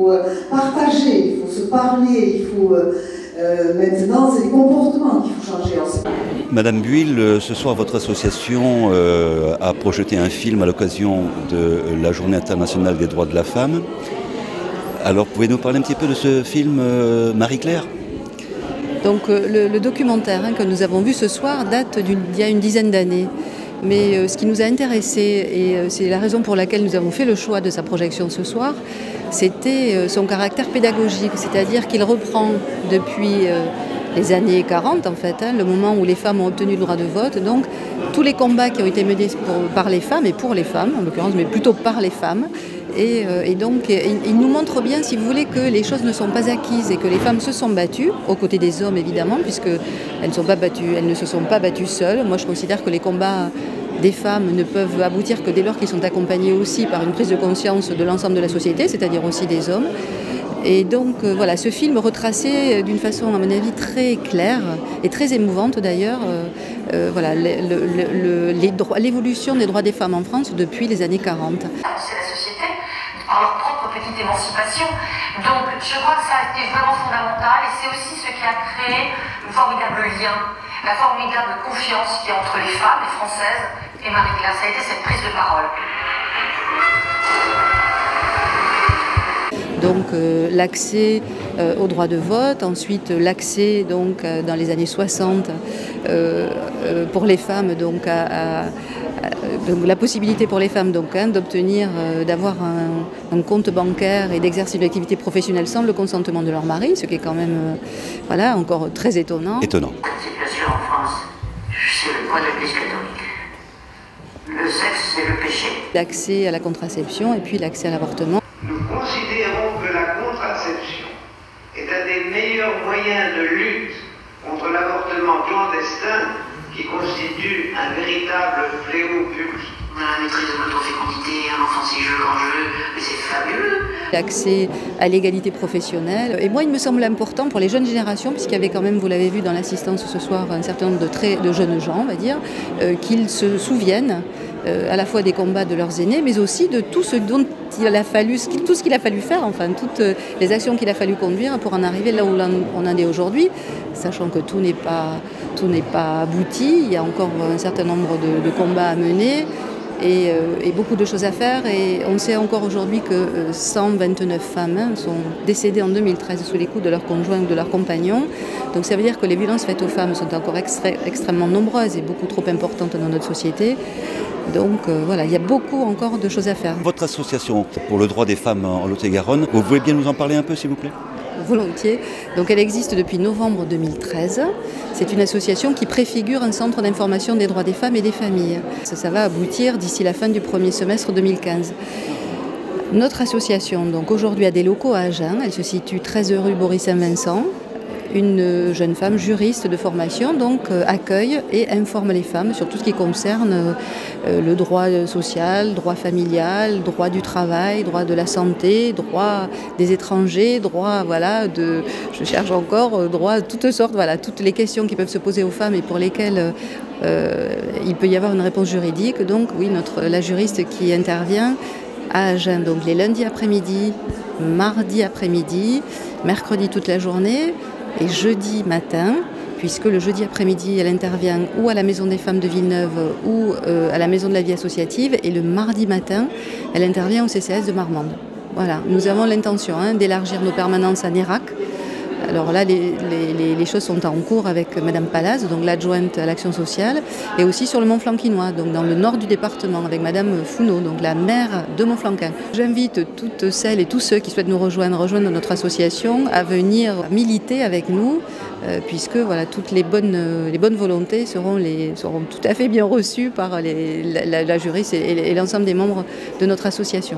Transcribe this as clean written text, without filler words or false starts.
faut partager, il faut se parler, il faut... maintenant, c'est les comportements qu'il faut changer. Madame Buil, ce soir, votre association a projeté un film à l'occasion de la Journée internationale des droits de la femme. Alors, pouvez-vous nous parler un petit peu de ce film, Marie-Claire ? Donc, le documentaire que nous avons vu ce soir date d'il y a une dizaine d'années. Mais ce qui nous a intéressés, et c'est la raison pour laquelle nous avons fait le choix de sa projection ce soir, c'était son caractère pédagogique, c'est-à-dire qu'il reprend depuis les années 40, en fait, le moment où les femmes ont obtenu le droit de vote, donc tous les combats qui ont été menés par les femmes, et pour les femmes en l'occurrence, mais plutôt par les femmes. Et donc, il nous montre bien, si vous voulez, que les choses ne sont pas acquises et que les femmes se sont battues, aux côtés des hommes évidemment, puisqu'elles ne se sont pas battues seules. Moi, je considère que les combats des femmes ne peuvent aboutir que dès lors qu'ils sont accompagnés aussi par une prise de conscience de l'ensemble de la société, c'est-à-dire aussi des hommes. Et donc voilà, ce film retraçait d'une façon, à mon avis, très claire et très émouvante d'ailleurs, voilà, l'évolution des droits des femmes en France depuis les années 40. Par leur propre petite émancipation. Donc je crois que ça a été vraiment fondamental et c'est aussi ce qui a créé un formidable lien, la formidable confiance qu'il y a entre les femmes, les Françaises et Marie-Claire. Ça a été cette prise de parole. Donc l'accès au droit de vote, ensuite l'accès donc dans les années 60 pour les femmes donc donc la possibilité pour les femmes donc d'obtenir, d'avoir un compte bancaire et d'exercer une activité professionnelle sans le consentement de leur mari, ce qui est quand même voilà encore très étonnant. Étonnant. C'est bien sûr en France, c'est le poids de l'Église catholique. Le sexe, c'est le péché. L'accès à la contraception et puis l'accès à l'avortement. Nous considérons que la contraception est un des meilleurs moyens de lutte contre l'avortement clandestin qui constitue un véritable fléau public. La maîtrise de l'autofécondité, un enfant si jeune, grand jeu, mais c'est fabuleux. L'accès à l'égalité professionnelle. Et moi, il me semble important pour les jeunes générations, puisqu'il y avait quand même, vous l'avez vu dans l'assistance ce soir, un certain nombre de jeunes gens, on va dire, qu'ils se souviennent à la fois des combats de leurs aînés, mais aussi de tout ce dont il a fallu, tout ce qu'il a fallu faire, enfin, toutes les actions qu'il a fallu conduire pour en arriver là où on en est aujourd'hui, sachant que tout n'est pas abouti, il y a encore un certain nombre de combats à mener. Et beaucoup de choses à faire. Et on sait encore aujourd'hui que 129 femmes sont décédées en 2013 sous les coups de leurs conjoints ou de leurs compagnons. Donc ça veut dire que les violences faites aux femmes sont encore extrêmement nombreuses et beaucoup trop importantes dans notre société. Donc voilà, il y a beaucoup encore de choses à faire. Votre association pour le droit des femmes en Lot-et-Garonne, vous pouvez bien nous en parler un peu s'il vous plaît ? Volontiers. Donc elle existe depuis novembre 2013. C'est une association qui préfigure un centre d'information des droits des femmes et des familles. Ça va aboutir d'ici la fin du premier semestre 2015. Notre association, donc aujourd'hui, a des locaux à Agen. Elle se situe 13 rue Boris-Saint-Vincent. Une jeune femme juriste de formation donc accueille et informe les femmes sur tout ce qui concerne le droit social, droit familial, droit du travail, droit de la santé, droit des étrangers, droit voilà je cherche encore droit toutes sortes, voilà toutes les questions qui peuvent se poser aux femmes et pour lesquelles il peut y avoir une réponse juridique. Donc oui, la juriste qui intervient à Agen donc les lundis après-midi, mardi après-midi, mercredi toute la journée. Et jeudi matin, puisque le jeudi après-midi, elle intervient ou à la Maison des Femmes de Villeneuve ou à la Maison de la Vie associative, et le mardi matin, elle intervient au CCAS de Marmande. Voilà, nous avons l'intention d'élargir nos permanences à Nérac. Alors là, les choses sont en cours avec Madame Palaz, donc l'adjointe à l'action sociale, et aussi sur le Mont-Flanquinois, donc dans le nord du département, avec Madame Founot, donc la maire de Montflanquin. J'invite toutes celles et tous ceux qui souhaitent nous rejoindre notre association, à venir militer avec nous, puisque voilà, toutes les bonnes volontés seront tout à fait bien reçues par la juriste et l'ensemble des membres de notre association.